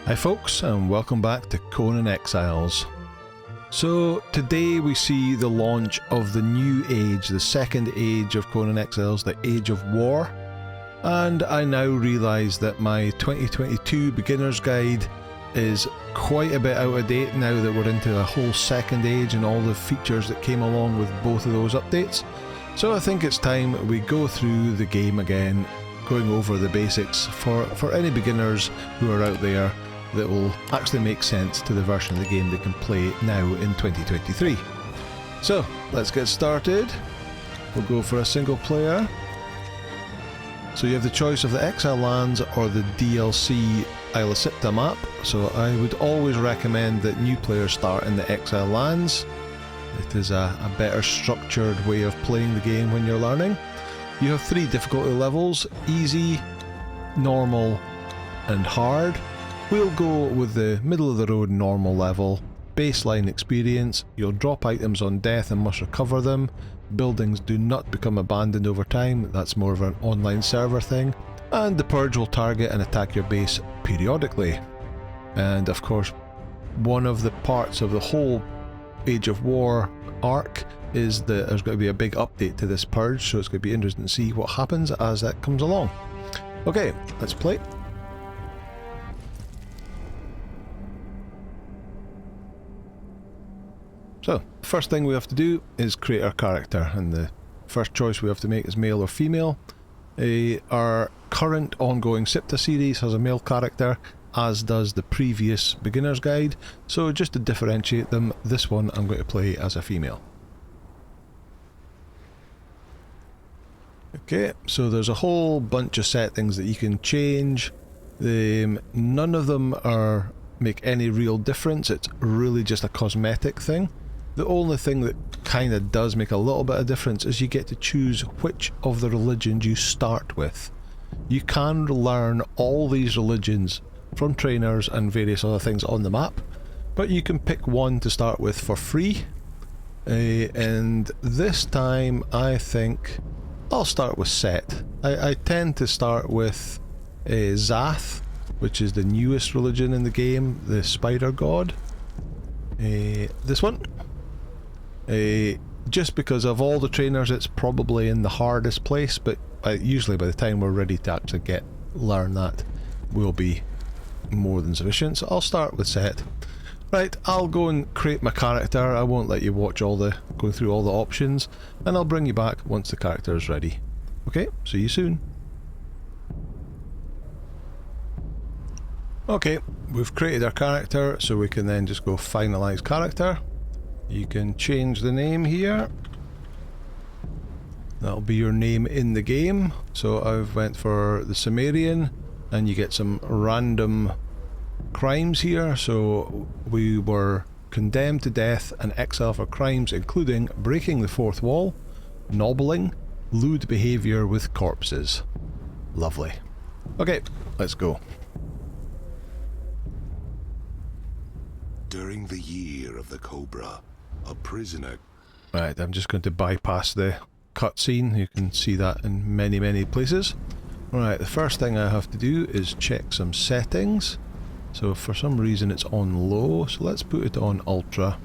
Hi folks, and welcome back to Conan Exiles. So today we see the launch of the new age, the second age of Conan Exiles, the Age of War. And I now realise that my 2022 beginner's guide is quite a bit out of date now that we're into a whole second age and all the features that came along with both of those updates. So I think it's time we go through the game again, going over the basics for any beginners who are out there that will actually make sense to the version of the game they can play now in 2023. So let's get started. We'll go for a single player. So you have the choice of the Exile lands or the DLC Isla Sipta map. So I would always recommend that new players start in the Exile lands. It is a better structured way of playing the game when you're learning. You have 3 difficulty levels: easy, normal and hard. We'll go with the middle of the road normal level. Baseline experience: you'll drop items on death and must recover them. Buildings do not become abandoned over time, that's more of an online server thing. And the purge will target and attack your base periodically. And of course, one of the parts of the whole Age of War arc is that there's going to be a big update to this purge, so it's going to be interesting to see what happens as that comes along. Okay, let's play. So, the first thing we have to do is create our character, and the first choice we have to make is male or female. Our current ongoing Sipta series has a male character, as does the previous beginner's guide, so just to differentiate them, this one I'm going to play as a female. Okay, so there's a whole bunch of settings that you can change. None of them make any real difference, it's really just a cosmetic thing. The only thing that kind of does make a little bit of difference is you get to choose which of the religions you start with. You can learn all these religions from trainers and various other things on the map, but you can pick one to start with for free. And this time I think I'll start with Set. I tend to start with Zath, which is the newest religion in the game, the spider god. This one. Just because of all the trainers it's probably in the hardest place, but usually by the time we're ready to actually learn that will be more than sufficient, so I'll start with Set. Right, I'll go and create my character. I won't let you watch going through all the options, and I'll bring you back once the character is ready. Okay, see you soon. Okay, we've created our character, so we can then just go finalize character. You can change the name here. That'll be your name in the game. So I've went for the Sumerian, and you get some random crimes here. So we were condemned to death and exiled for crimes including breaking the fourth wall, nobbling, lewd behaviour with corpses. Lovely. Okay, let's go. During the year of the Cobra, a prisoner... Right, I'm just going to bypass the cutscene. You can see that in many places. Right, the first thing I have to do is check some settings. So for some reason it's on low, so let's put it on ultra.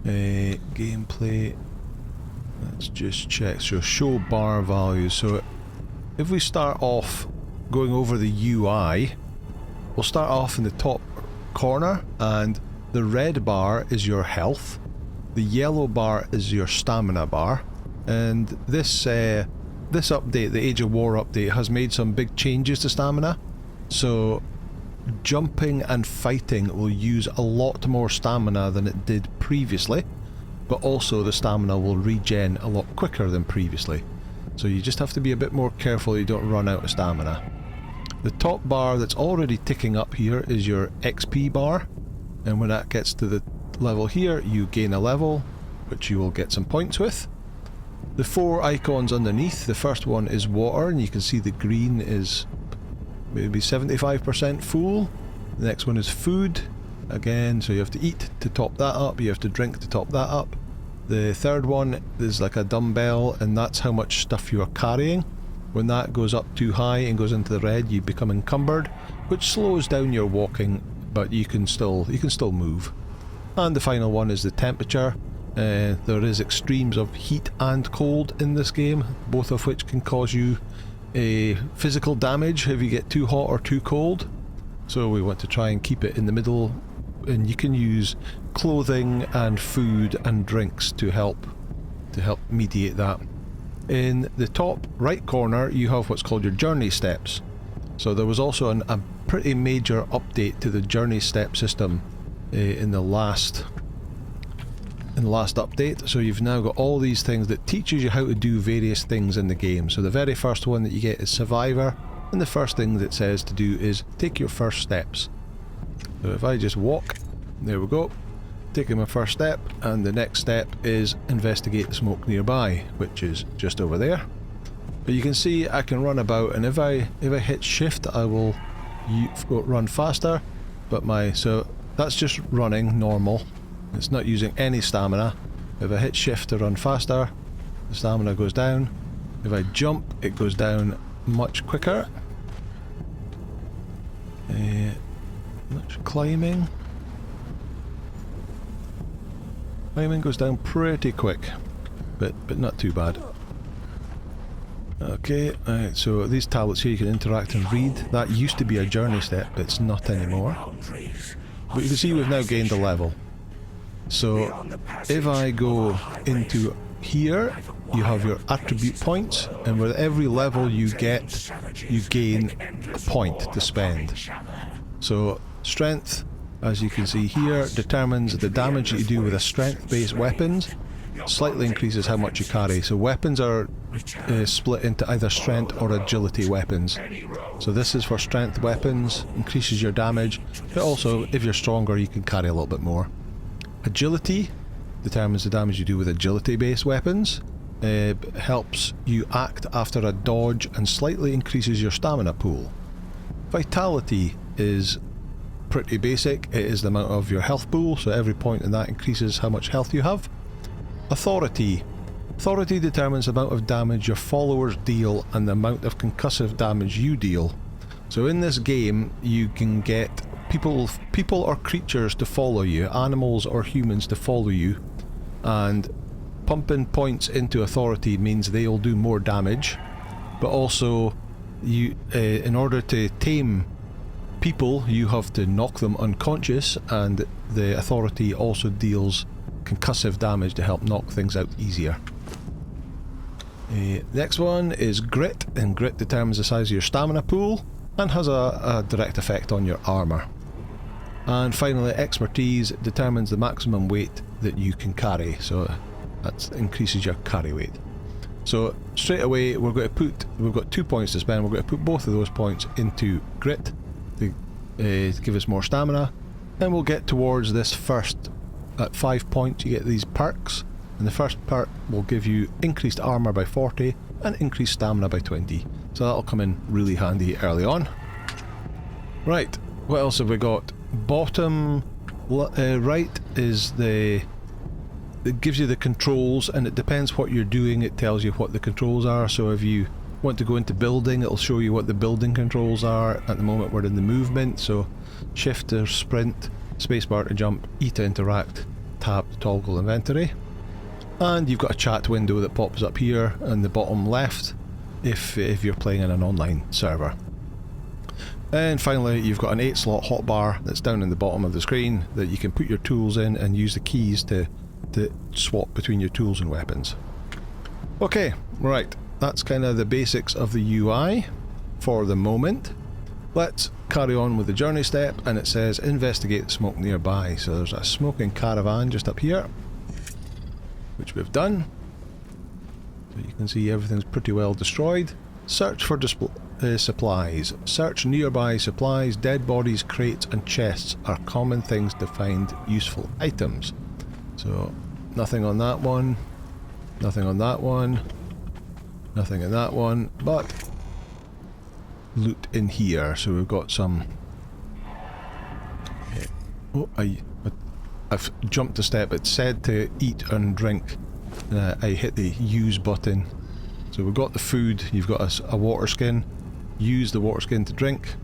Gameplay, let's just check. So show bar values. So if we start off going over the UI, we'll start off in the top corner, and the red bar is your health, the yellow bar is your stamina bar, and this update, the Age of War update, has made some big changes to stamina. So jumping and fighting will use a lot more stamina than it did previously, but also the stamina will regen a lot quicker than previously. So you just have to be a bit more careful you don't run out of stamina. The top bar that's already ticking up here is your XP bar, and when that gets to the level here you gain a level, which you will get some points with. The 4 icons underneath, the first one is water, and you can see the green is maybe 75% full. The next one is food, again, so you have to eat to top that up, you have to drink to top that up. The third one is like a dumbbell, and that's how much stuff you are carrying. When that goes up too high and goes into the red, you become encumbered, which slows down your walking, but you can still move. And the final one is the temperature. There is extremes of heat and cold in this game, both of which can cause you a physical damage if you get too hot or too cold. So we want to try and keep it in the middle, and you can use clothing and food and drinks to help mediate that. In the top right corner you have what's called your journey steps. So there was also a pretty major update to the journey step system in the last update. So you've now got all these things that teaches you how to do various things in the game. So the very first one that you get is Survivor, and the first thing that says to do is take your first steps. So if I just walk, there we go, taking my first step, and the next step is investigate the smoke nearby, which is just over there. But you can see I can run about, and if I hit shift I will run faster, but so that's just running normal. It's not using any stamina. If I hit shift to run faster, the stamina goes down. If I jump, it goes down much quicker. Much climbing. Climbing goes down pretty quick, but not too bad. Okay, so these tablets here you can interact and read. That used to be a journey step, but it's not anymore. But you can see we've now gained a level. So if I go into here, you have your attribute points, and with every level you get, you gain a point to spend. So strength, as you can see here, determines the damage that you do with a strength-based weapons. Slightly increases how much you carry. So weapons are split into either strength or agility weapons. So this is for strength weapons, increases your damage, but also if you're stronger you can carry a little bit more. Agility determines the damage you do with agility-based weapons. Helps you act after a dodge and slightly increases your stamina pool. Vitality is pretty basic. It is the amount of your health pool, so every point in that increases how much health you have. Authority. Authority determines the amount of damage your followers deal and the amount of concussive damage you deal. So in this game you can get people or creatures to follow you, animals or humans to follow you, and pumping points into authority means they'll do more damage, but also you in order to tame people you have to knock them unconscious, and the authority also deals concussive damage to help knock things out easier. Next one is grit, and grit determines the size of your stamina pool and has a direct effect on your armour. And finally, expertise determines the maximum weight that you can carry, so that increases your carry weight. So straight away we've got 2 points to spend. We're going to put both of those points into grit to give us more stamina, and we'll get towards this first. At 5 points you get these perks, and the first perk will give you increased armour by 40 and increased stamina by 20, so that'll come in really handy early on. Right, what else have we got? Bottom right is it gives you the controls, and it depends what you're doing, it tells you what the controls are. So if you want to go into building, it'll show you what the building controls are. At the moment we're in the movement, so shift to sprint, spacebar to jump, E to interact, tab to toggle inventory. And you've got a chat window that pops up here on the bottom left if you're playing in an online server. And finally you've got an 8-slot hotbar that's down in the bottom of the screen that you can put your tools in and use the keys to swap between your tools and weapons. Okay, right, that's kind of the basics of the UI for the moment. Let's carry on with the journey step, and it says investigate the smoke nearby. So there's a smoking caravan just up here, which we've done. So you can see everything's pretty well destroyed. Search for supplies. Search nearby supplies. Dead bodies, crates and chests are common things to find useful items. So nothing on that one, nothing on that one, nothing in that one, but loot in here. So we've got some... Oh, I've jumped a step. It said to eat and drink. I hit the use button So we've got the food, you've got a water skin. Use the water skin to drink.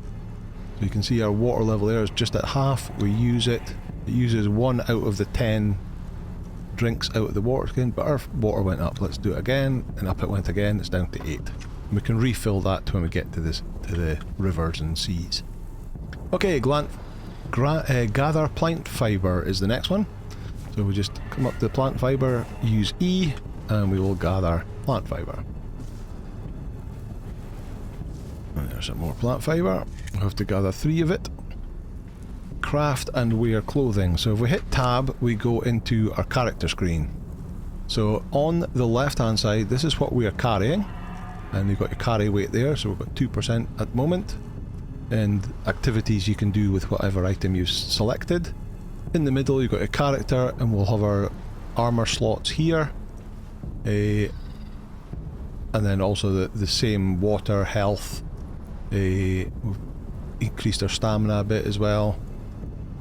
So you can see our water level there is just at half. We use it. It uses 1 out of the 10 drinks out of the water skin, but our water went up. Let's do it again, and up it went again. It's down to 8. And we can refill that when we get to the rivers and seas. Okay, gather plant fibre is the next one. So we just come up to the plant fibre, use E, and we will gather plant fibre. And there's some more plant fibre. We have to gather 3 of it. Craft and wear clothing. So if we hit tab, we go into our character screen. So on the left hand side, this is what we are carrying. And you've got your carry weight there, so we've got 2% at the moment. And activities you can do with whatever item you've selected. In the middle you've got your character, and we'll have our armor slots here. And then also the same water, health. We've increased our stamina a bit as well.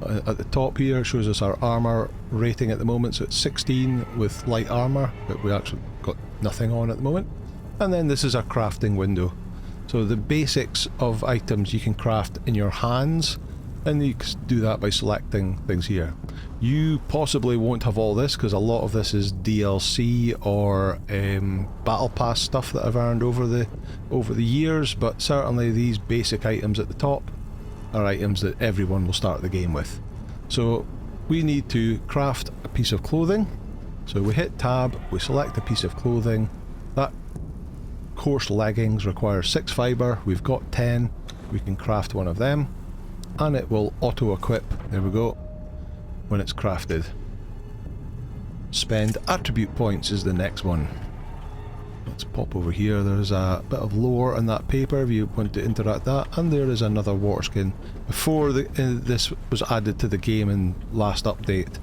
At the top here it shows us our armor rating at the moment, so it's 16 with light armor, but we actually got nothing on at the moment. And then this is our crafting window. So the basics of items you can craft in your hands, and you can do that by selecting things here. You possibly won't have all this because a lot of this is DLC or battle pass stuff that I've earned over the years, but certainly these basic items at the top are items that everyone will start the game with. So we need to craft a piece of clothing. So we hit tab, we select a piece of clothing. That coarse leggings requires 6 fibre, we've got 10, we can craft one of them, and it will auto-equip, there we go, when it's crafted. Spend attribute points is the next one. Let's pop over here, there's a bit of lore in that paper if you want to interact that, and there is another water skin. Before this was added to the game in last update,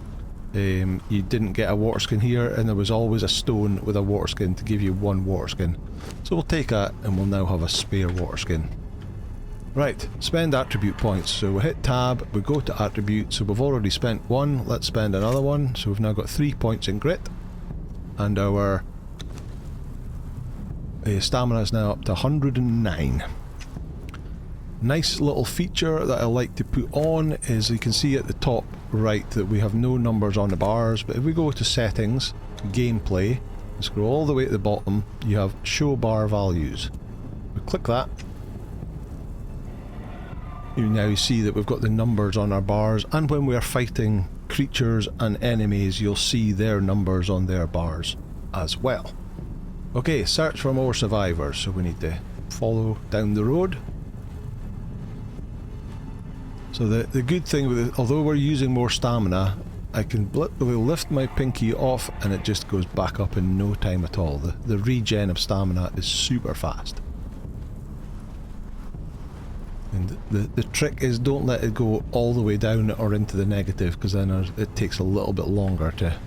you didn't get a water skin here, and there was always a stone with a water skin to give you 1 water skin. So we'll take that, and we'll now have a spare water skin. Right, spend attribute points. So we hit tab, we go to attribute, so we've already spent 1, let's spend another 1, so we've now got 3 points in grit, and our stamina is now up to 109. Nice little feature that I like to put on is you can see at the top right that we have no numbers on the bars, but if we go to settings, gameplay, and scroll all the way at the bottom, you have show bar values. We click that. You now see that we've got the numbers on our bars, and when we are fighting creatures and enemies, you'll see their numbers on their bars as well. Okay, search for more survivors, so we need to follow down the road. So the good thing with it, although we're using more stamina, I can literally lift my pinky off and it just goes back up in no time at all. The regen of stamina is super fast. And the trick is don't let it go all the way down or into the negative, because then it takes a little bit longer to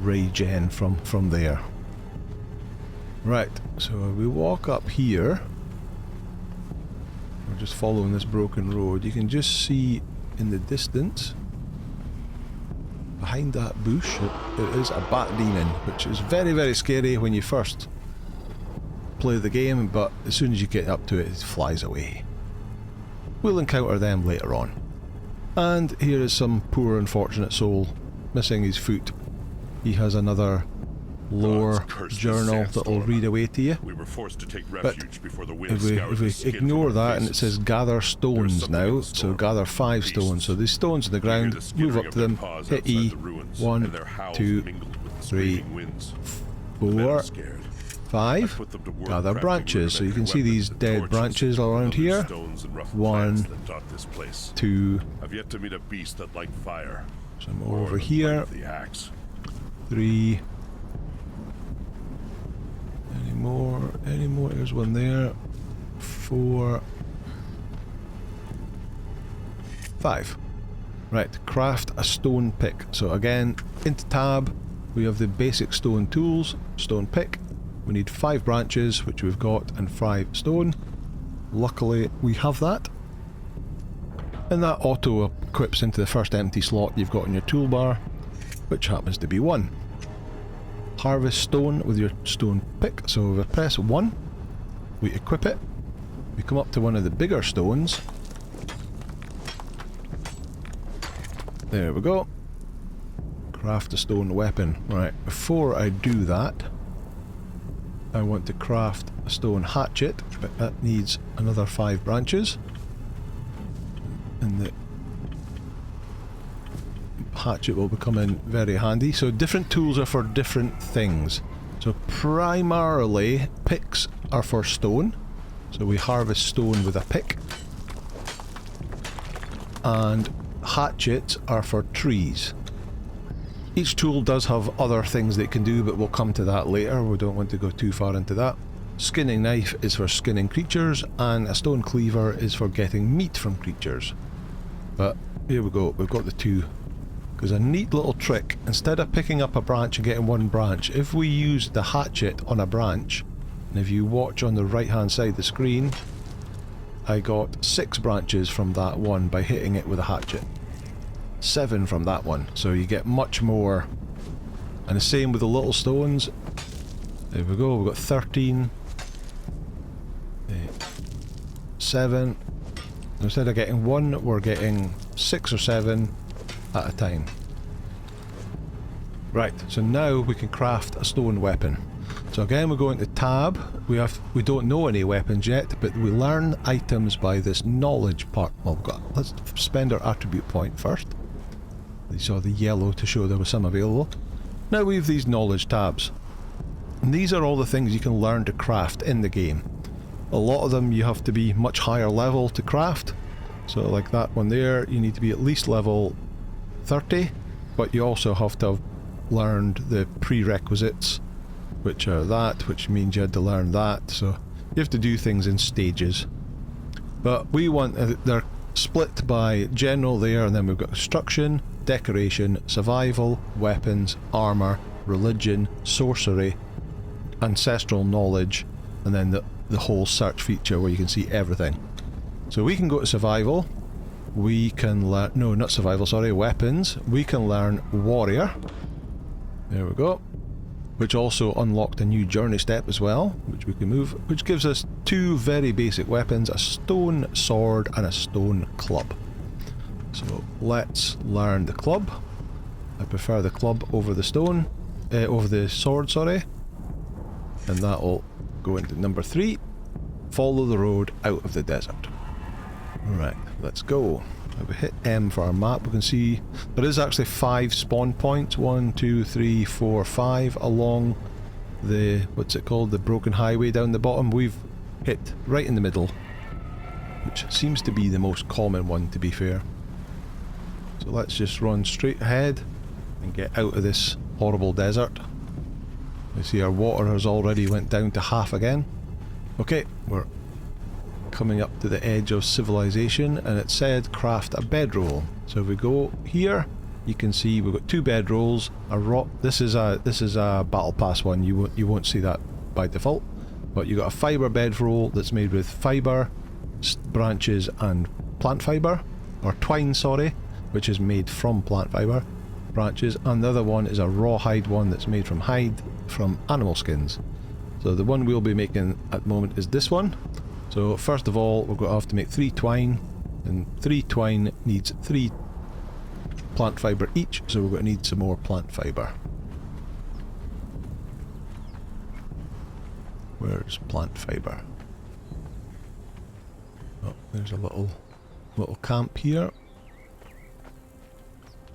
regen from there. Right, so we walk up here. We're just following this broken road. You can just see in the distance, behind that bush, it is a bat demon, which is very, very scary when you first play the game, but as soon as you get up to it, it flies away. We'll encounter them later on. And here is some poor unfortunate soul missing his foot. He has another lore journal that will read away to you. We were forced to take refuge before the wind if we ignore that, and it says gather stones now, so gather 5 stones. So these stones in the ground, move up to them, hit E, 1, 2, 3, 4, 5, gather branches. So you can see these dead branches all around here. 1, 2, I've yet to meet a beast that liked fire. some more over here, 3, any more, there's one there, 4, 5. Right, craft a stone pick. So again, into tab, we have the basic stone tools, stone pick. We need 5 branches, which we've got, and 5 stone. Luckily, we have that. And that auto equips into the first empty slot you've got in your toolbar, which happens to be 1. harvest stone with your stone pick. So we press 1, we equip it, we come up to one of the bigger stones. There we go. Craft a stone weapon. Right, before I do that, I want to craft a stone hatchet, but that needs another 5 branches. And the hatchet will become in very handy. So different tools are for different things. So primarily, picks are for stone. So we harvest stone with a pick. And hatchets are for trees. Each tool does have other things they can do, but we'll come to that later. We don't want to go too far into that. Skinning knife is for skinning creatures, and a stone cleaver is for getting meat from creatures. But here we go, we've got the two. Because a neat little trick, instead of picking up a branch and getting one branch, if we use the hatchet on a branch, and if you watch on the right hand side of the screen, I got 6 branches from that one by hitting it with a hatchet. 7 from that one, so you get much more. And the same with the little stones. There we go, we've got 13. 7. Instead of getting 1, we're getting 6 or 7 at a time. Right, so now we can craft a stone weapon. So again, we go into tab. We don't know any weapons yet, but we learn items by this knowledge part. Well, let's spend our attribute point first. You saw the yellow to show there was some available. Now we have these knowledge tabs. And these are all the things you can learn to craft in the game. A lot of them you have to be much higher level to craft. So like that one there, you need to be at least level 30, but you also have to have learned the prerequisites, which are that, which means you had to learn that. So you have to do things in stages. But we want, they're split by general there, and then we've got construction, decoration, survival, weapons, armor, religion, sorcery, ancestral knowledge, and then the whole search feature where you can see everything. So we can go to survival, we can learn, no, not survival, sorry, weapons. We can learn warrior. There we go. Which also unlocked a new journey step as well, which we can move, which gives us 2 very basic weapons, a stone sword and a stone club. So let's learn the club. I prefer the club over the stone, over the sword, sorry. And that'll go into number 3. Follow the road out of the desert. Right, let's go. If we hit M for our map, we can see there is actually 5 spawn points. 1, 2, 3, 4, 5 along the, what's it called, the broken highway down the bottom. We've hit right in the middle, which seems to be the most common one, to be fair. So let's just run straight ahead and get out of this horrible desert. You see our water has already went down to half again. Okay, we're coming up to the edge of civilization, and it said craft a bedroll. So if we go here, you can see we've got 2 bedrolls, a rock. This is a battle pass one. You won't see that by default, but you got a fiber bedroll that's made with fiber, branches, and plant fiber, or twine, sorry, which is made from plant fiber, branches, and the other one is a rawhide one that's made from hide from animal skins. So the one we'll be making at the moment is this one. So first of all, we're going to have to make 3 twine, and 3 twine needs 3 plant fibre each, so we're going to need some more plant fibre. Where's plant fibre? Oh, there's a little camp here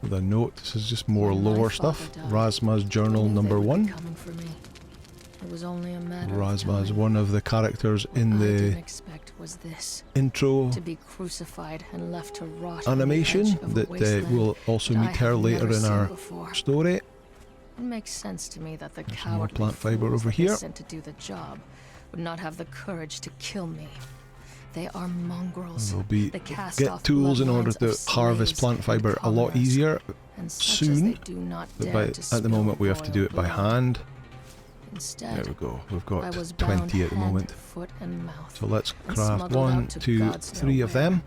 with a note. This is just more lore stuff. Razma's journal number 1. Razma is one of the characters in the intro to be crucified and left to rot animation that we'll also meet her later in our story. It makes sense to me that the There's more cowardly plant fibre fools over that they here. sent to do the job would not have the courage to kill me. They are mongrels. There'll be They cast get off tools in order bloodlines of to harvest slaves plant and fibre a lot commoners, easier and such as soon. they do not But dare to at the spill moment we have to do it by royal hand. blood. Instead, There we go. We've I got was bound 20 at the hand, moment. foot, and mouth, So let's and craft smuggled 1, out to 2, God's 3 of nowhere. them.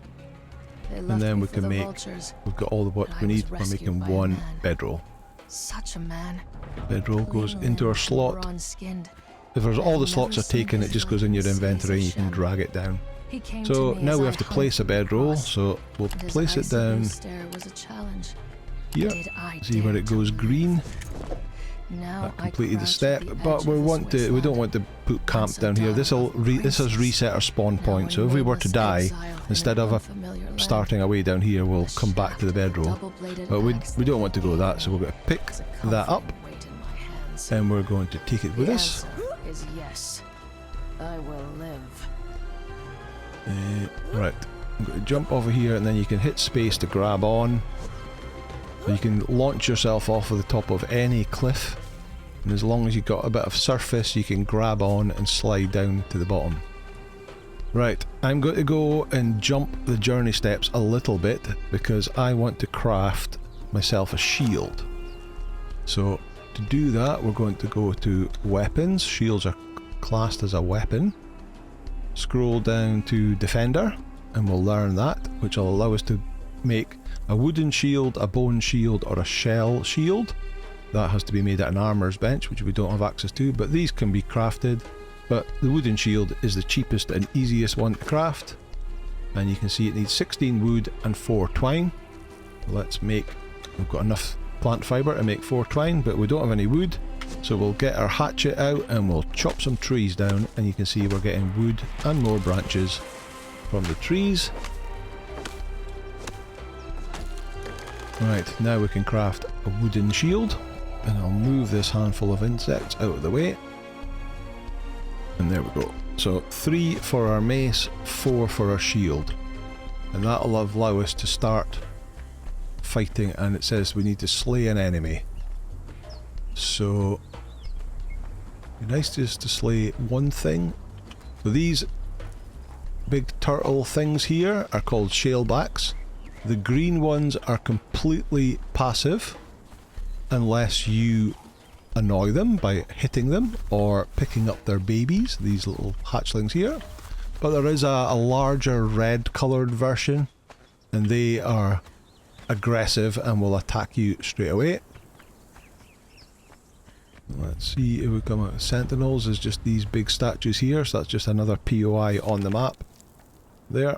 They And left then me we for can the make, vultures, we've got all the what but we I was need. We're rescued making by a 1 man. bedroll. Such a man. Bedroll goes into our slot. Bronze-skinned. If there's all the slots are taken, it just goes in your inventory and you can drag it down. He came So to me now as we I have to hung place a from the bedroll, cross, so we'll and his place it icy blue down stare was a challenge. here. Did I See where dare it to goes live? green. Now That I completed the crouch step, at the but edge we of this want to. We don't wasteland. want to put camp Once a down here. This daughter of a has princess. reset our spawn Now point. a So if we were to nameless die, exile in instead an of unfamiliar land. starting away down here, we'll The come back to the shaft of a bedroll. double-bladed But we axe don't want to go that, so we're going to pick is a that up, comforting weight in my hands. and we're going to take it with The us. answer is yes. I will live. Right, I'm going to jump over here, and then you can hit space to grab on. So you can launch yourself off of the top of any cliff, and as long as you've got a bit of surface, you can grab on and slide down to the bottom. Right, I'm going to go and jump the journey steps a little bit because I want to craft myself a shield. So to do that, we're going to go to weapons. Shields are classed as a weapon. Scroll down to defender and we'll learn that, which will allow us to make a wooden shield, a bone shield, or a shell shield. That has to be made at an armorer's bench, which we don't have access to, but these can be crafted. But the wooden shield is the cheapest and easiest one to craft, and you can see it needs 16 wood and 4 twine. Let's make, we've got enough plant fibre to make 4 twine, but we don't have any wood, so we'll get our hatchet out and we'll chop some trees down, and you can see we're getting wood and more branches from the trees. Right, now we can craft a wooden shield, and I'll move this handful of insects out of the way. And there we go. So 3 for our mace, 4 for our shield. And that'll allow us to start fighting, and it says we need to slay an enemy. So it'd be nice just to slay one thing. So these big turtle things here are called shalebacks. The green ones are completely passive unless you annoy them by hitting them or picking up their babies, these little hatchlings here. But there is a larger red coloured version, and they are aggressive and will attack you straight away. Let's see if we come out. Sentinels is just these big statues here, so that's just another POI on the map. There.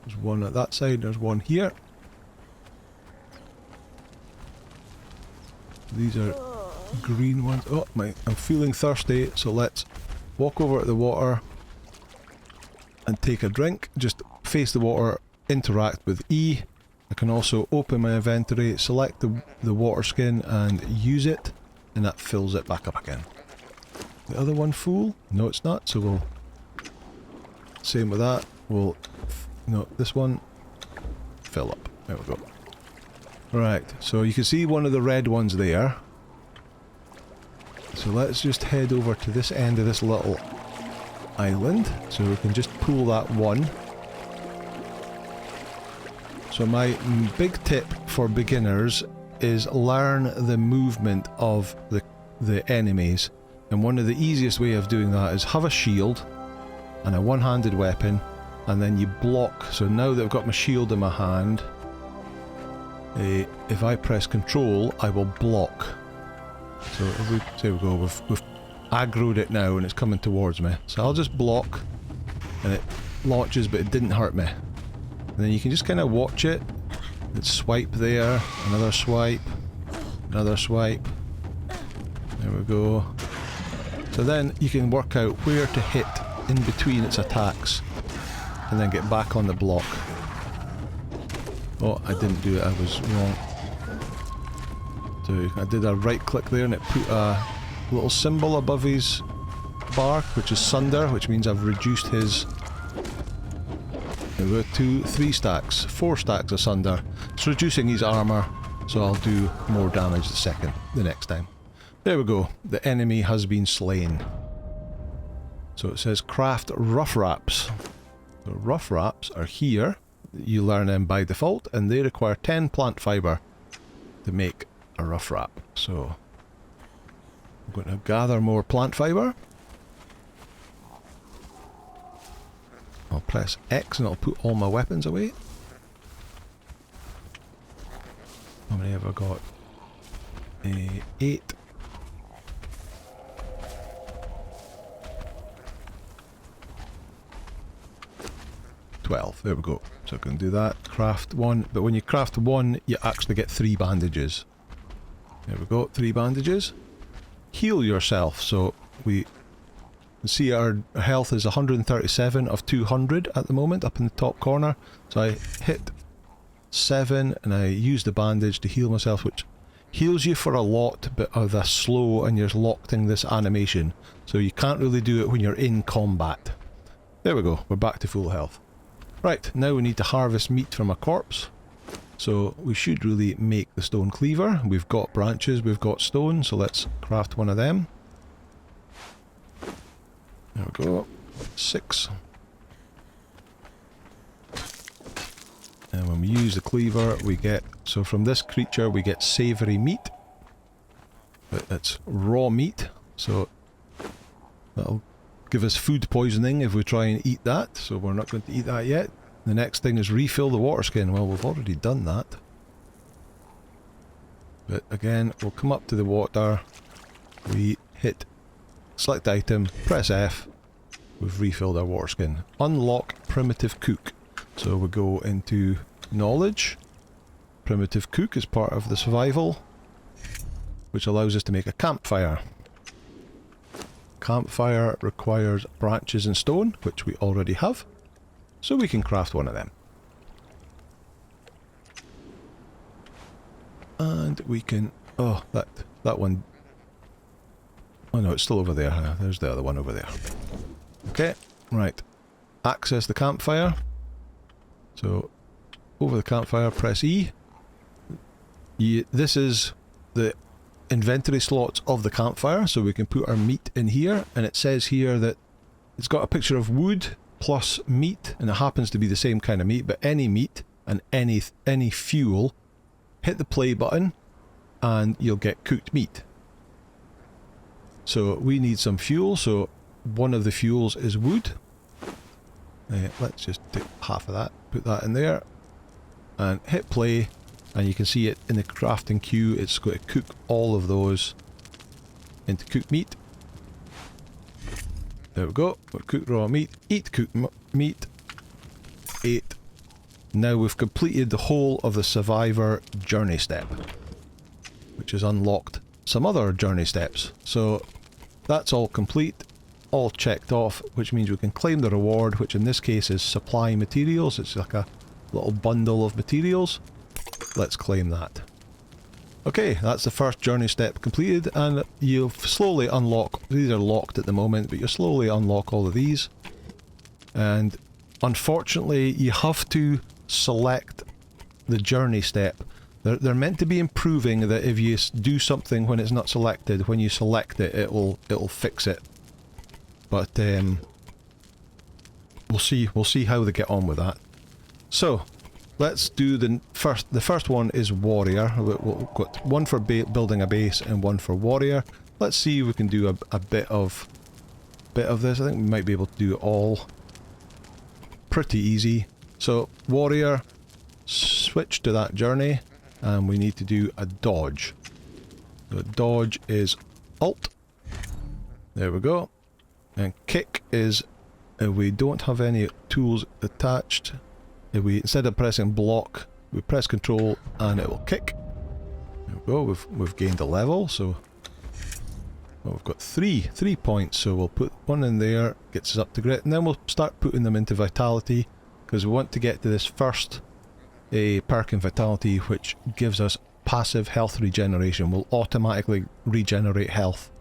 There's one at that side, there's one here. These are green ones. Oh my, I'm feeling thirsty, so let's walk over to the water and take a drink. Just face the water, interact with E. I can also open my inventory, select the water skin and use it, and that fills it back up again. The other one full? No, it's not, so we'll... Same with that. We'll... No, this one... Fill up. There we go. Right, so you can see one of the red ones there. So let's just head over to this end of this little island, so we can just pull that one. So my big tip for beginners is learn the movement of the enemies, and one of the easiest way of doing that is have a shield and a one-handed weapon, and then you block. So now that I've got my shield in my hand, if I press control, I will block. So if we, there we go, we've aggroed it now and it's coming towards me. So I'll just block and it launches, but it didn't hurt me. And then you can just kind of watch it. Let's swipe there, another swipe, another swipe. There we go. So then you can work out where to hit in between its attacks and then get back on the block. Oh, I didn't do it, I was wrong. So I did a right click there and it put a little symbol above his bar, which is sunder, which means I've reduced his... There we go, 3 stacks, 4 stacks of sunder. It's reducing his armour, so I'll do more damage the next time. There we go, the enemy has been slain. So it says craft rough wraps. The rough wraps are here. You learn them by default, and they require 10 plant fibre to make a rough wrap. So I'm going to gather more plant fibre. I'll press X and it'll put all my weapons away. How many have I got? 8. There we go. So I can do that. Craft 1. But when you craft 1, you actually get 3 bandages. There we go. 3 bandages. Heal yourself. So we see our health is 137 of 200 at the moment, up in the top corner. So I hit 7 and I use the bandage to heal myself, which heals you for a lot, but are the slow, and you're locked in this animation. So you can't really do it when you're in combat. There we go. We're back to full health. Right, now we need to harvest meat from a corpse. So we should really make the stone cleaver. We've got branches, we've got stone, so let's craft one of them. There we go. 6. And when we use the cleaver, we get... So from this creature, we get savoury meat. But it's raw meat, so that'll give us food poisoning if we try and eat that, so we're not going to eat that yet. The next thing is refill the water skin. Well, we've already done that. But again, we'll come up to the water, we hit select item, press F, we've refilled our water skin. Unlock primitive cook. So we go into knowledge. Primitive cook is part of the survival, which allows us to make a campfire. Campfire requires branches and stone, which we already have, so we can craft one of them. And we can... Oh, that one... Oh no, it's still over there. There's the other one over there. Okay, right. Access the campfire. So, over the campfire, press E. This is the inventory slots of the campfire, so we can put our meat in here, and it says here that it's got a picture of wood plus meat, and it happens to be the same kind of meat, but any meat and any fuel, hit the play button and you'll get cooked meat. So we need some fuel, so one of the fuels is wood. Let's just take half of that, put that in there, and hit play. And you can see it in the crafting queue, it's going to cook all of those into cooked meat. There we go, cooked raw meat, eat cooked meat, 8. Now we've completed the whole of the survivor journey step, which has unlocked some other journey steps. So that's all complete, all checked off, which means we can claim the reward, which in this case is supply materials. It's like a little bundle of materials. Let's claim that. Okay, that's the first journey step completed, and you'll slowly unlock, these are locked at the moment, but you'll slowly unlock all of these. And unfortunately, you have to select the journey step. They're meant to be improving that if you do something when it's not selected, when you select it, it'll fix it. But we'll see how they get on with that. So, let's do the first one is warrior. We've got one for building a base and one for warrior. Let's see if we can do a bit of this. I think we might be able to do it all pretty easy. So warrior, switch to that journey, and we need to do a dodge. The dodge is alt. There we go. And kick is if we don't have any tools attached. If we, instead of pressing block, we press control and it will kick. There we go, we've gained a level, so well, we've got three points, so we'll put one in there, gets us up to grit, and then we'll start putting them into vitality, because we want to get to this first perk in vitality, which gives us passive health regeneration. We'll automatically regenerate health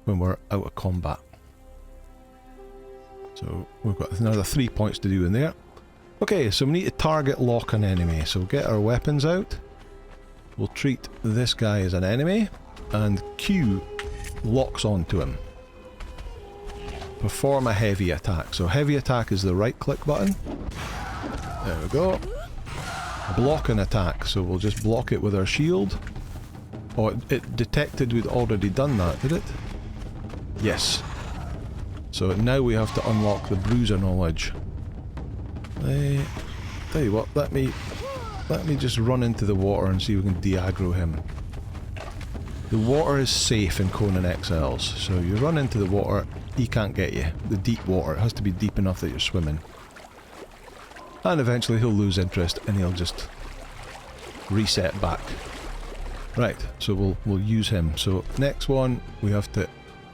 when we're out of combat. So we've got another 3 points to do in there. Okay, so we need to target lock an enemy, so we'll get our weapons out. We'll treat this guy as an enemy, and Q locks onto him. Perform a heavy attack. So heavy attack is the right click button. There we go. Block an attack, so we'll just block it with our shield. Oh, it detected we'd already done that, did it? Yes. So now we have to unlock the bruiser knowledge. Tell you what, let me just run into the water and see if we can de-aggro him. The water is safe in Conan Exiles, so you run into the water, he can't get you. The deep water, it has to be deep enough that you're swimming. And eventually he'll lose interest and he'll just reset back. Right, so we'll use him. So next one, we have to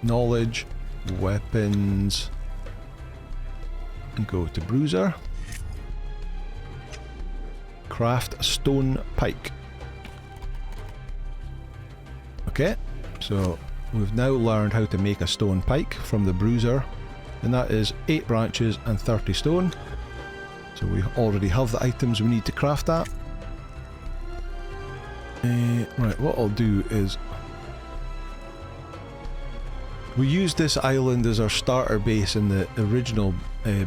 knowledge, weapons, and go to bruiser. Craft a stone pike. Okay, so we've now learned how to make a stone pike from the bruiser, and that is 8 branches and 30 stone. So we already have the items we need to craft that. Right, what I'll do is we used this island as our starter base in the original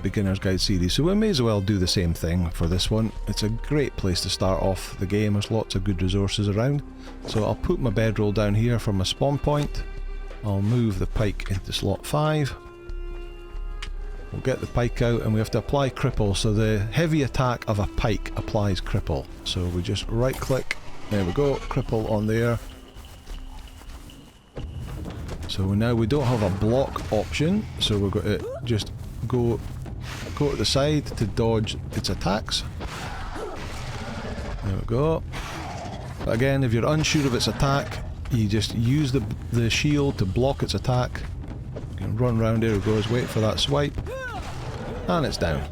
Beginner's Guide series, so we may as well do the same thing for this one. It's a great place to start off the game, there's lots of good resources around. So I'll put my bedroll down here for my spawn point. I'll move the pike into slot 5. We'll get the pike out and we have to apply cripple, so the heavy attack of a pike applies cripple. So we just right click, there we go, cripple on there. So now we don't have a block option, so we're going to just go to the side to dodge its attacks. There we go. But again, if you're unsure of its attack, you just use the shield to block its attack. You can run around, there it goes, wait for that swipe, and it's down.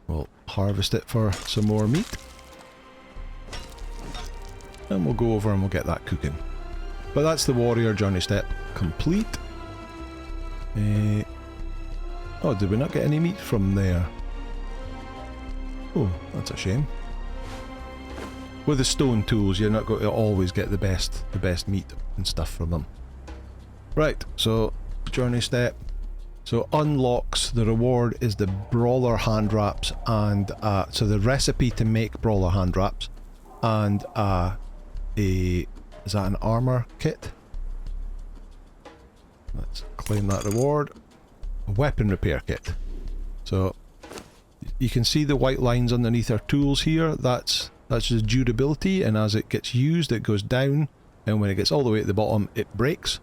We'll harvest it for some more meat. And we'll go over and we'll get that cooking. But that's the warrior journey step complete. Oh, did we not get any meat from there? Oh, that's a shame. With the stone tools, you're not going to always get the best meat and stuff from them. Right, so journey step. So unlocks, the reward is the brawler hand wraps, and so the recipe to make brawler hand wraps, and is that an armor kit? Let's claim that reward. A weapon repair kit. So you can see the white lines underneath our tools here. That's just durability, and as it gets used it goes down, and when it gets all the way at the bottom it breaks.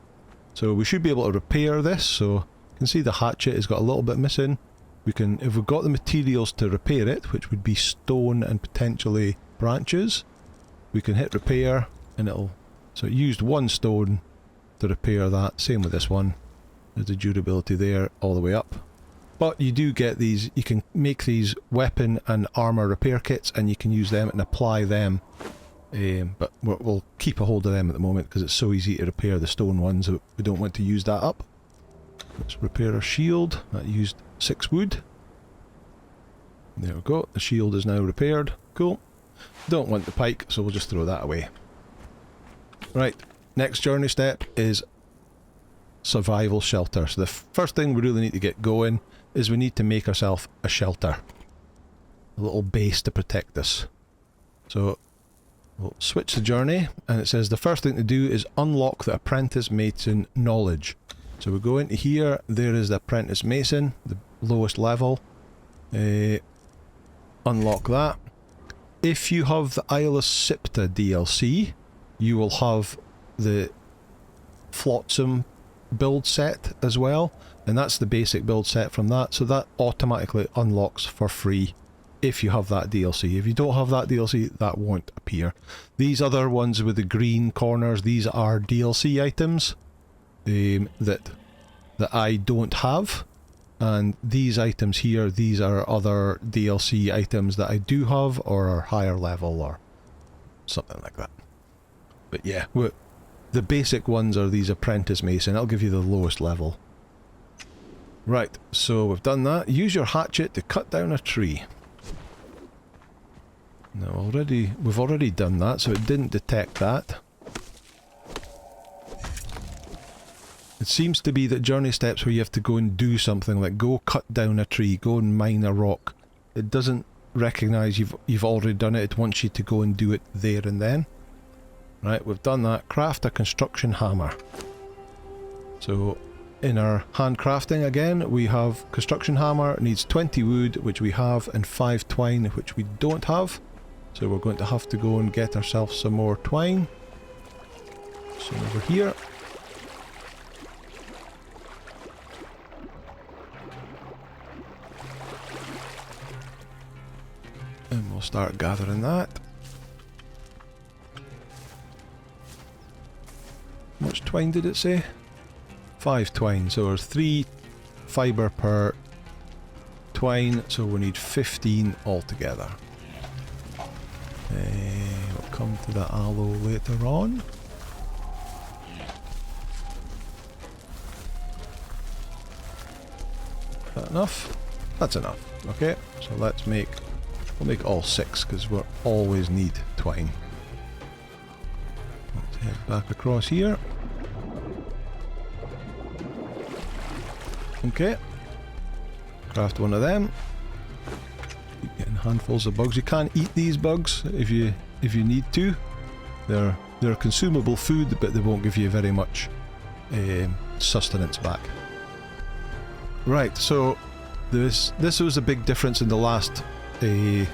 So we should be able to repair this. So you can see the hatchet has got a little bit missing. We can, if we've got the materials to repair it, which would be stone and potentially branches, we can hit repair and it'll, so it used 1 stone to repair that. Same with this one. There's the durability there all the way up. But you do get these, you can make these weapon and armor repair kits and you can use them and apply them. But we'll keep a hold of them at the moment because it's so easy to repair the stone ones that we don't want to use that up. Let's repair our shield. That used 6 wood. There we go. The shield is now repaired. Cool. Don't want the pike, so we'll just throw that away. Right, next journey step is survival shelter. So the first thing we really need to get going is we need to make ourselves a shelter. A little base to protect us. So we'll switch the journey, and it says the first thing to do is unlock the apprentice mason knowledge. So we go into here, there is the apprentice mason, the lowest level. Unlock that. If you have the Isle of Sipta DLC, you will have the Flotsam build set as well, and that's the basic build set from that, so that automatically unlocks for free if you have that DLC. If you don't have that DLC, that won't appear. These other ones with the green corners, these are DLC items that I don't have, and these items here, these are other DLC items that I do have or are higher level or something like that. But yeah, the basic ones are these apprentice mason. I'll give you the lowest level. Right, so we've done that. Use your hatchet to cut down a tree. Now we've already done that, so it didn't detect that. It seems to be that journey steps where you have to go and do something, like go cut down a tree, go and mine a rock. It doesn't recognise you've already done it. It wants you to go and do it there and then. Right, we've done that. Craft a construction hammer. So in our handcrafting again, we have construction hammer, needs 20 wood, which we have, and 5 twine, which we don't have. So we're going to have to go and get ourselves some more twine. Some over here. And we'll start gathering that. How much twine did it say? 5 twine, so there's 3 fibre per twine, so we need 15 altogether. We'll come to the aloe later on. Is that enough? That's enough. Okay, so we'll make all 6 because we'll always need twine. Let's head back across here. Okay, craft one of them. Keep getting handfuls of bugs. You can't eat these bugs if you need to. They're consumable food, but they won't give you very much sustenance back. Right, so this was a big difference in the last update,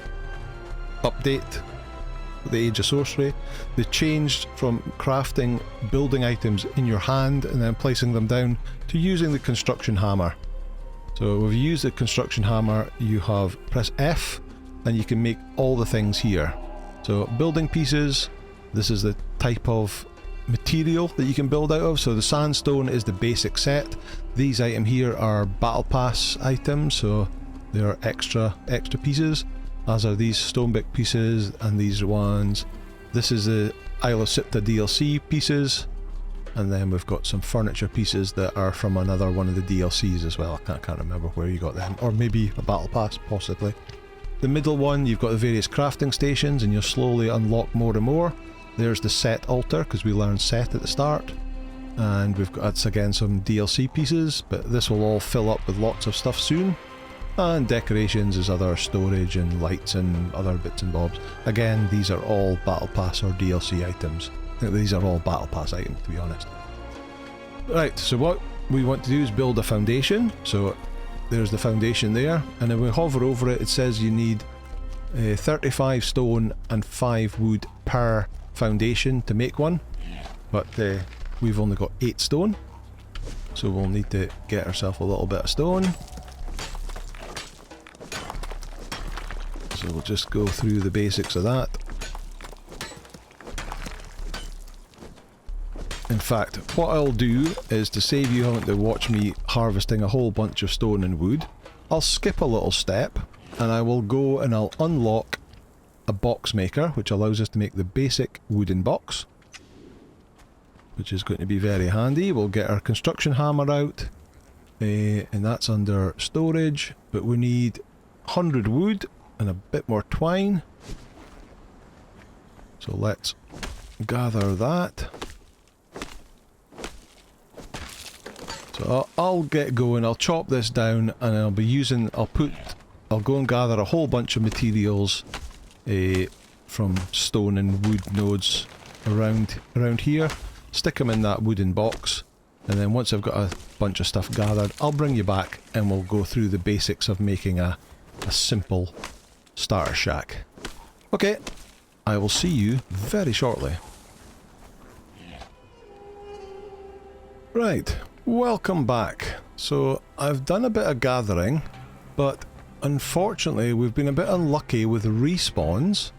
the Age of Sorcery. They changed from crafting building items in your hand and then placing them down to using the construction hammer. So if you use the construction hammer, you have press F and you can make all the things here. So building pieces, this is the type of material that you can build out of. So the sandstone is the basic set. These items here are battle pass items, so they are extra pieces, as are these stonebrick pieces and these ones. This is the Isle of Sipta DLC pieces, and then we've got some furniture pieces that are from another one of the DLCs as well. I can't remember where you got them, or maybe a battle pass, possibly. The middle one, you've got the various crafting stations, and you'll slowly unlock more and more. There's the set altar, because we learned set at the start, and we've got, that's again some DLC pieces, but this will all fill up with lots of stuff soon. And decorations is other storage and lights and other bits and bobs. Again, these are all battle pass or DLC items. I think these are all battle pass items, to be honest. Right, so what we want to do is build a foundation. So there's the foundation there, and if we hover over it, it says you need 35 stone and 5 wood per foundation to make one, but we've only got 8 stone, so we'll need to get ourselves a little bit of stone. So we'll just go through the basics of that. In fact, what I'll do is, to save you having to watch me harvesting a whole bunch of stone and wood, I'll skip a little step and I will go and I'll unlock a box maker, which allows us to make the basic wooden box, which is going to be very handy. We'll get our construction hammer out, and that's under storage, but we need 100 wood and a bit more twine. So let's gather that. So I'll get going, I'll chop this down, and I'll go and gather a whole bunch of materials from stone and wood nodes around here, stick them in that wooden box, and then once I've got a bunch of stuff gathered, I'll bring you back and we'll go through the basics of making a simple starter shack. Okay, I will see you very shortly. Right, welcome back. So I've done a bit of gathering, but unfortunately we've been a bit unlucky with respawns.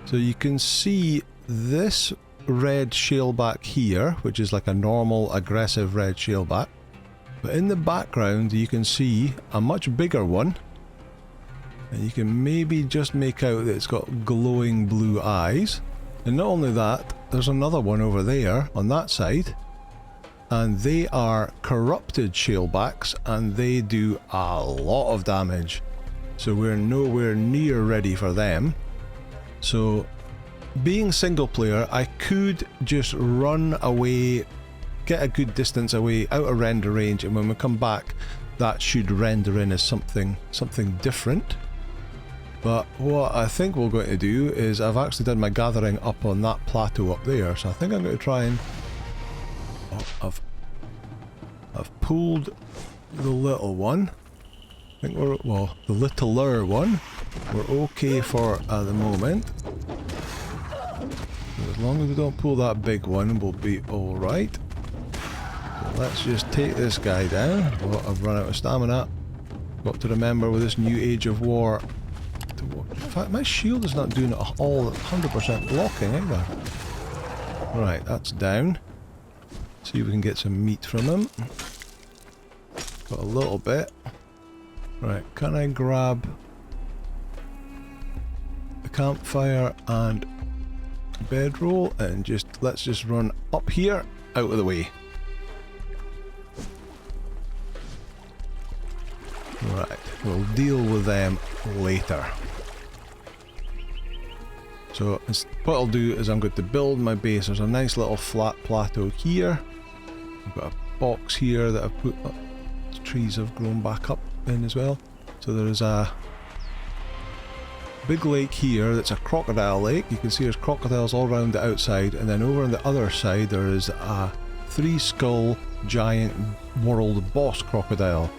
So you can see this red shaleback here, which is like a normal aggressive red shaleback, but in the background you can see a much bigger one, and you can maybe just make out that it's got glowing blue eyes. And not only that, there's another one over there on that side, and they are corrupted shalebacks, and they do a lot of damage. So we're nowhere near ready for them. So being single player, I could just run away, get a good distance away out of render range, and when we come back that should render in as something different. But what I think we're going to do is, I've actually done my gathering up on that plateau up there, so I think I'm going to try and... Oh, I've pulled the little one. I think we're, well, the littler one, we're okay for at the moment. As long as we don't pull that big one, we'll be alright. So let's just take this guy down. Oh, I've run out of stamina. Got to remember with this new Age of War to watch. In fact, my shield is not doing all 100% blocking either. Right, that's down. See if we can get some meat from him. Got a little bit. Right, can I grab the campfire and bedroll and just let's just run up here, out of the way. Right, we'll deal with them later. So what I'll do is I'm going to build my base. There's a nice little flat plateau here. I've got a box here that I've put up. Trees have grown back up in as well. So there is a big lake here that's a crocodile lake. You can see there's crocodiles all around the outside, and then over on the other side there is a 3-skull giant world boss crocodile.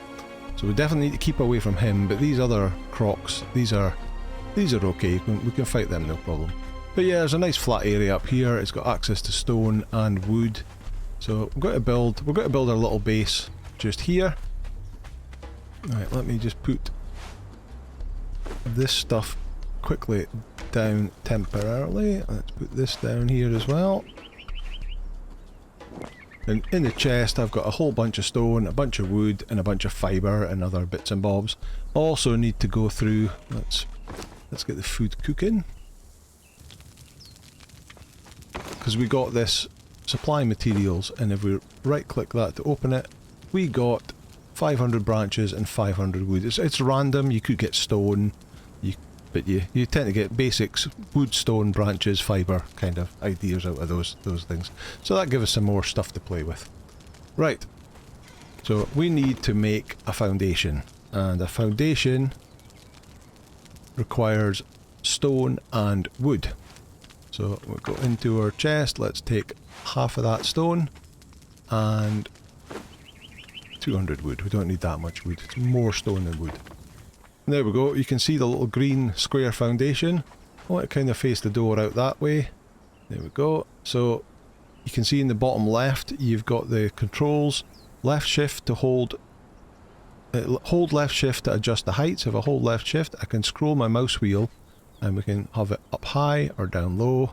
So we definitely need to keep away from him, but these other crocs, these are okay. We can fight them no problem. But yeah, there's a nice flat area up here. It's got access to stone and wood. So we're going to build our little base just here. Right, let me just put this stuff quickly down temporarily. Let's put this down here as well. And in the chest I've got a whole bunch of stone, a bunch of wood and a bunch of fibre and other bits and bobs. Also need to go through, let's get the food cooking. Because we got this supply materials, and if we right click that to open it, we got 500 branches and 500 wood. It's random, you could get stone, but you tend to get basics, wood, stone, branches, fibre kind of ideas out of those things. So that gives us some more stuff to play with. Right, so we need to make a foundation, and a foundation requires stone and wood. So we'll go into our chest, let's take half of that stone and 200 wood. We don't need that much wood, it's more stone than wood. And there we go, you can see the little green square foundation. I want to kind of face the door out that way. There we go. So you can see in the bottom left you've got the controls. Left shift to hold left shift to adjust the height. So if I hold left shift I can scroll my mouse wheel and we can have it up high or down low.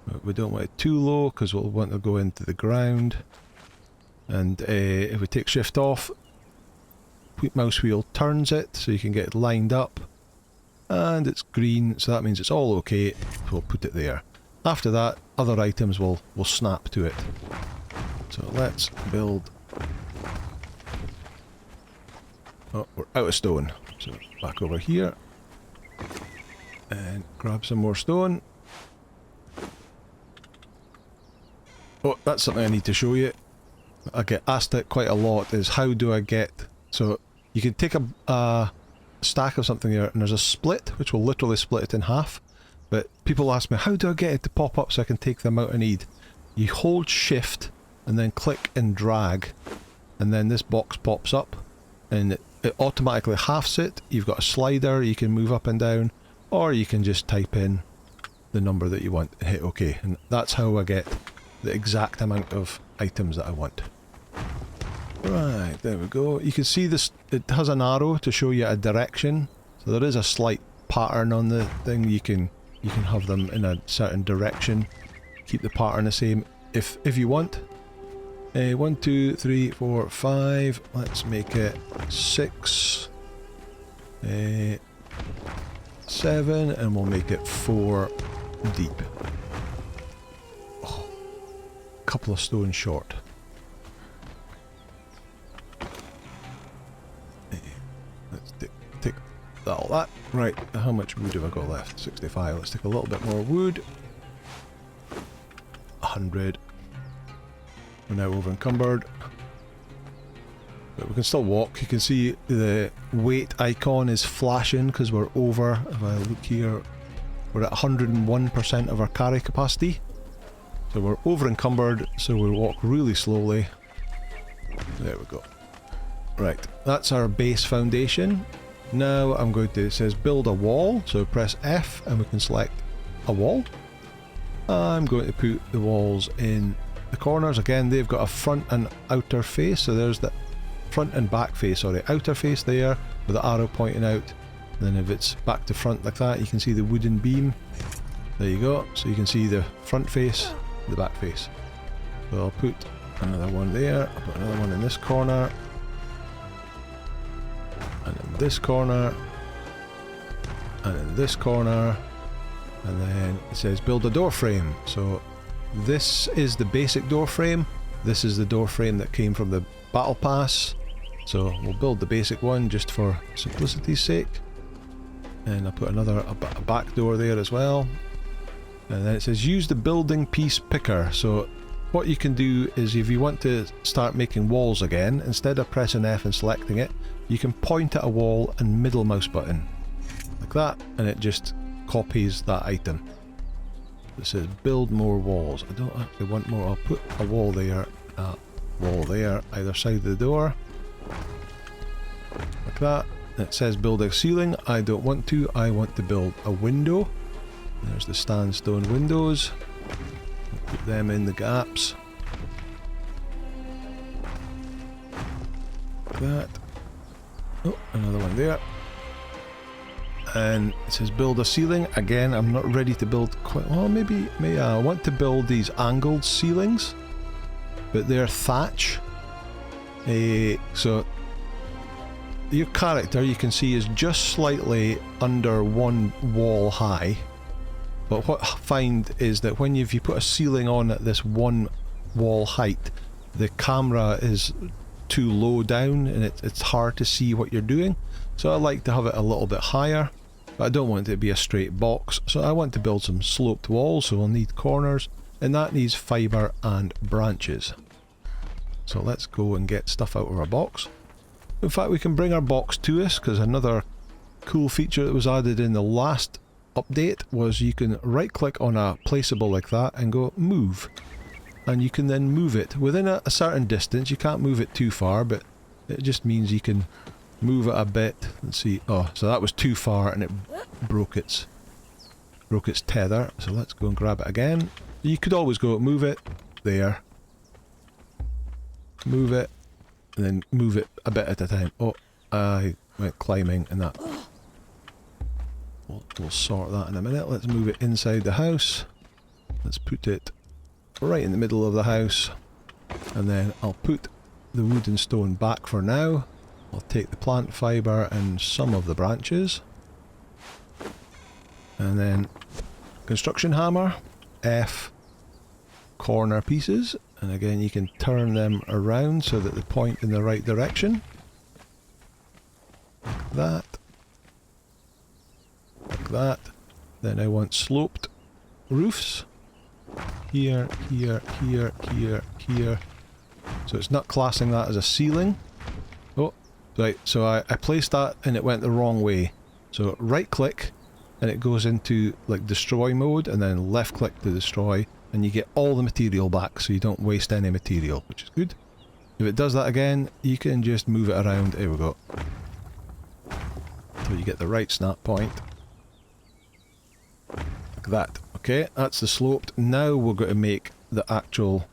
But we don't want it too low because we'll want to go into the ground. And if we take shift off, mouse wheel turns it so you can get it lined up, and it's green, so that means it's all okay. We'll put it there. After that, other items will snap to it. So let's build. Oh, we're out of stone, so back over here and grab some more stone. Oh, that's something I need to show you. I get asked it quite a lot, is how do I get... So you can take a stack of something here and there's a split which will literally split it in half, but people ask me how do I get it to pop up so I can take the amount I need. You hold shift and then click and drag, and then this box pops up and it automatically halves it. You've got a slider, you can move up and down, or you can just type in the number that you want and hit OK, and that's how I get the exact amount of items that I want. Right, there we go. You can see this, it has an arrow to show you a direction. So there is a slight pattern on the thing. You can have them in a certain direction. Keep the pattern the same if you want. 1, 2, 3, 4, 5. Let's make it 6. 7, and we'll make it 4 deep. Oh, couple of stones short. Take all that. Right, how much wood have I got left? 65. Let's take a little bit more wood. 100. We're now over encumbered. But we can still walk. You can see the weight icon is flashing because we're over. If I look here, we're at 101% of our carry capacity. So we're over encumbered, so we walk really slowly. There we go. Right, that's our base foundation. Now I'm going to, it says build a wall, so press F and we can select a wall. I'm going to put the walls in the corners. Again, they've got a front and outer face, so there's the front and back face, sorry, outer face there with the arrow pointing out. And then if it's back to front like that, you can see the wooden beam. There you go, so you can see the front face, the back face. So I'll put another one there, I'll put another one in this corner, and in this corner, and in this corner, and then it says build a door frame. So this is the basic door frame, this is the door frame that came from the battle pass, so we'll build the basic one just for simplicity's sake. And I'll put another a back door there as well. And then it says use the building piece picker. So what you can do is if you want to start making walls again, instead of pressing F and selecting it, you can point at a wall and middle mouse button like that, and it just copies that item. It says build more walls. I don't actually want more. I'll put a wall there, either side of the door like that. It says build a ceiling. I don't want to. I want to build a window. There's the sandstone windows. Put them in the gaps. Like that. Oh, another one there. And it says build a ceiling. Again, I'm not ready to build quite... Well, maybe I want to build these angled ceilings. But they're thatch. So... your character, you can see, is just slightly under one wall high. But what I find is that if you put a ceiling on at this one wall height, the camera is too low down and it's hard to see what you're doing. So I like to have it a little bit higher, but I don't want it to be a straight box. So I want to build some sloped walls, so we'll need corners, and that needs fibre and branches. So let's go and get stuff out of our box. In fact, we can bring our box to us, because another cool feature that was added in the last update was you can right click on a placeable like that and go move, and you can then move it within a certain distance. You can't move it too far, but it just means you can move it a bit. Let's see, oh, so that was too far and it broke its tether, so let's go and grab it again. You could always go move it there, move it, and then move it a bit at a time. Oh, I went climbing and that. We'll sort that in a minute. Let's move it inside the house. Let's put it right in the middle of the house. And then I'll put the wood and stone back for now. I'll take the plant fibre and some of the branches. And then construction hammer, F, corner pieces. And again, you can turn them around so that they point in the right direction. Like that. Like that. Then I want sloped roofs. Here, here, here, here, here. So it's not classing that as a ceiling. Oh, right. So I placed that and it went the wrong way. So right click and it goes into like destroy mode, and then left click to destroy, and you get all the material back, so you don't waste any material, which is good. If it does that again, you can just move it around. There we go. So you get the right snap point. Like that. Okay, that's the sloped. Now we're going to make the actual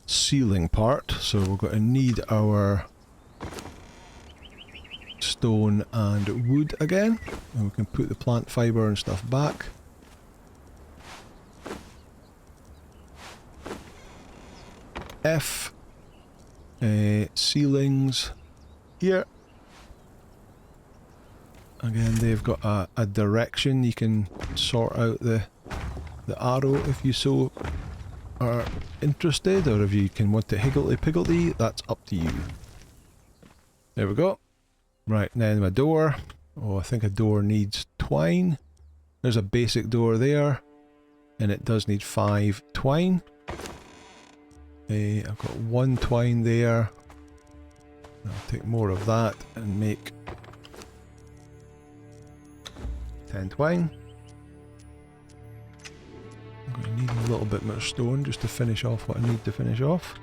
ceiling part. So we're going to need our stone and wood again. And we can put the plant fibre and stuff back. F. Ceilings. Here. Again, they've got a direction. You can sort out the arrow if you so are interested, or if you can want to higgledy-piggledy, that's up to you. There we go. Right, now my door. Oh, I think a door needs twine. There's a basic door there, and it does need 5 twine. I've got 1 twine there. I'll take more of that and make 10 twine. I'm going to need a little bit more stone just to finish off what I need to finish off.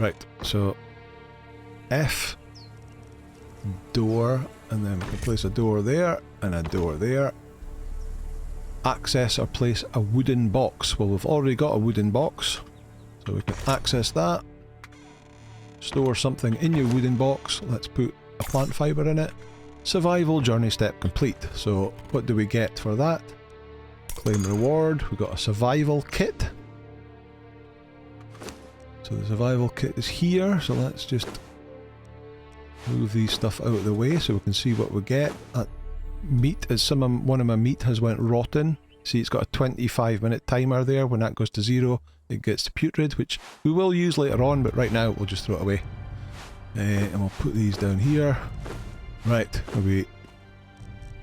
Right, so F, door, and then we can place a door there and a door there. Access or place a wooden box. Well, we've already got a wooden box, so we can access that. Store something in your wooden box. Let's put a plant fibre in it. Survival journey step complete. So what do we get for that? Claim reward. We got a survival kit. So the survival kit is here. So let's just move these stuff out of the way so we can see what we get. Meat is one of my meat has went rotten. See, it's got a 25-minute timer there. When that goes to 0, it gets putrid, which we will use later on, but right now we'll just throw it away. And we'll put these down here. Right, we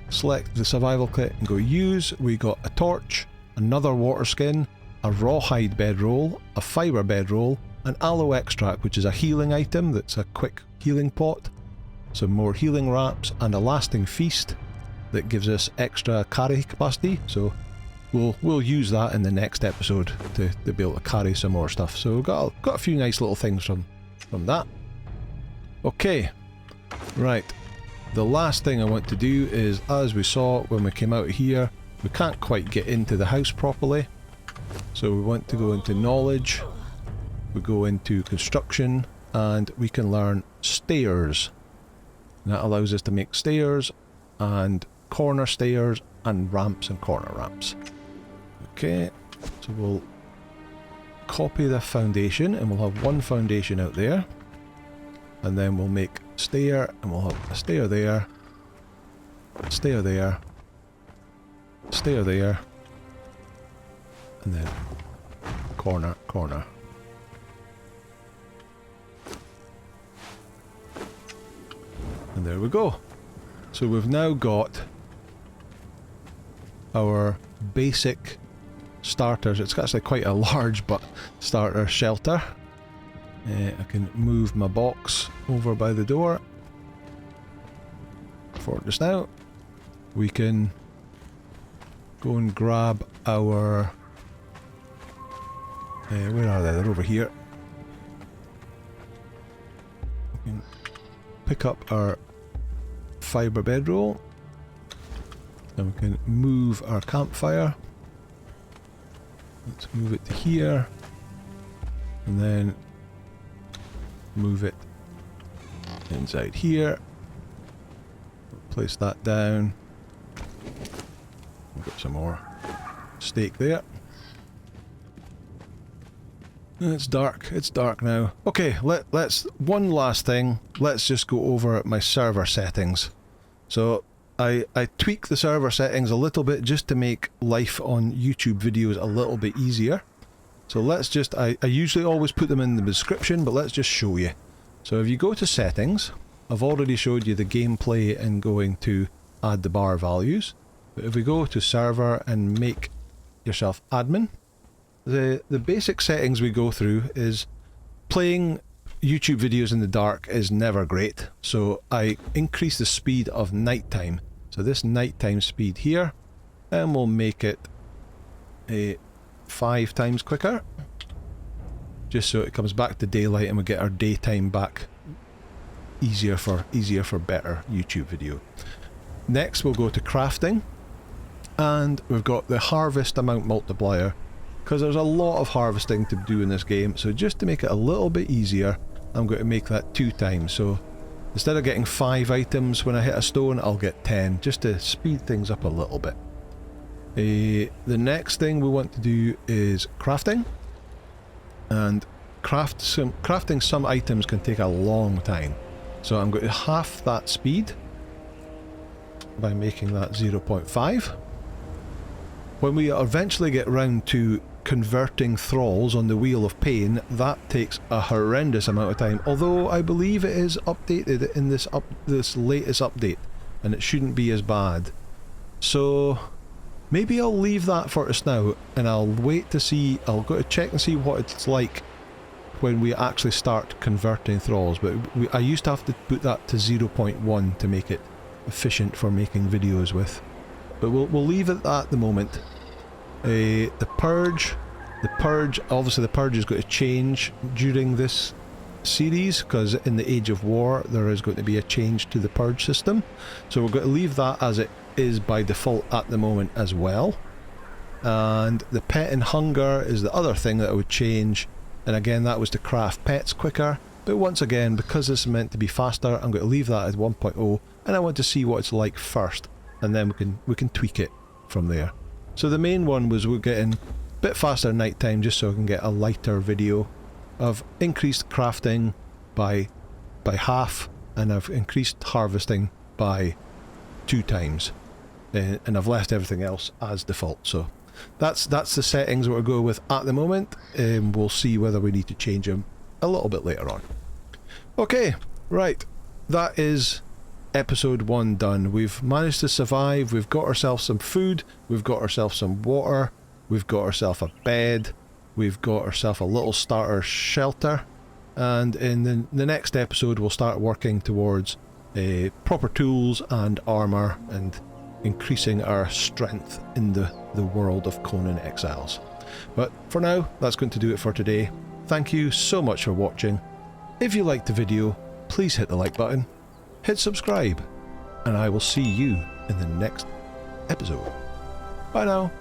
select the survival kit and go use. We got a torch, another water skin, a rawhide bedroll, a fibre bedroll, an aloe extract, which is a healing item that's a quick healing pot, some more healing wraps, and a lasting feast that gives us extra carry capacity. So we'll use that in the next episode to be able to carry some more stuff. So we've got a few nice little things from that. Okay, right. The last thing I want to do is, as we saw when we came out of here, we can't quite get into the house properly. So we want to go into knowledge, we go into construction, and we can learn stairs. And that allows us to make stairs and corner stairs and ramps and corner ramps. Okay, so we'll copy the foundation and we'll have one foundation out there. And then we'll make stair and we'll have a stair there, stair there, stair there, and then corner, corner. And there we go. So we've now got our basic starters. It's actually quite a large but starter shelter. I can move my box over by the door. For just now, we can go and grab our... where are they? They're over here. We can pick up our fibre bedroll. And we can move our campfire. Let's move it to here. And then move it inside here. Place that down. We've got some more steak there. It's dark. It's dark now. Okay, let's one last thing. Let's just go over my server settings. So I tweak the server settings a little bit just to make life on YouTube videos a little bit easier. So let's just, I usually always put them in the description, but let's just show you. So if you go to settings, I've already showed you the gameplay and going to add the bar values. But if we go to server and make yourself admin, the basic settings we go through is playing YouTube videos in the dark is never great. So I increase the speed of nighttime. So this nighttime speed here, and we'll make it a 5 times quicker, just so it comes back to daylight and we get our daytime back easier for better YouTube video. Next we'll go to crafting, and we've got the harvest amount multiplier, because there's a lot of harvesting to do in this game. So just to make it a little bit easier, I'm going to make that 2 times. So instead of getting 5 items when I hit a stone, I'll get 10, just to speed things up a little bit. The next thing we want to do is crafting, and crafting some items can take a long time, so I'm going to half that speed by making that 0.5. When we eventually get round to converting thralls on the Wheel of Pain, that takes a horrendous amount of time, although I believe it is updated in this latest update and it shouldn't be as bad. So maybe I'll leave that for us now, and I'll wait to see, I'll go to check and see what it's like when we actually start converting thralls, but I used to have to put that to 0.1 to make it efficient for making videos with. But we'll leave it at the moment. The purge, obviously the purge is going to change during this series, because in the Age of War there is going to be a change to the purge system. So we're going to leave that as it is by default at the moment as well. And the pet and hunger is the other thing that I would change, and again that was to craft pets quicker, but once again, because this is meant to be faster, I'm going to leave that as 1.0, and I want to see what it's like first, and then we can tweak it from there. So the main one was we're getting a bit faster night time, just so I can get a lighter video. I've increased crafting by half, and I've increased harvesting by 2 times, and I've left everything else as default. So that's the settings we'll go with at the moment. We'll see whether we need to change them a little bit later on. Okay, right, that is episode 1 done. We've managed to survive, we've got ourselves some food, we've got ourselves some water, we've got ourselves a bed, we've got ourselves a little starter shelter, and in the next episode we'll start working towards proper tools and armour and increasing our strength in the world of Conan Exiles. But for now, that's going to do it for today. Thank you so much for watching. If you liked the video, please hit the like button, hit subscribe, and I will see you in the next episode. Bye now.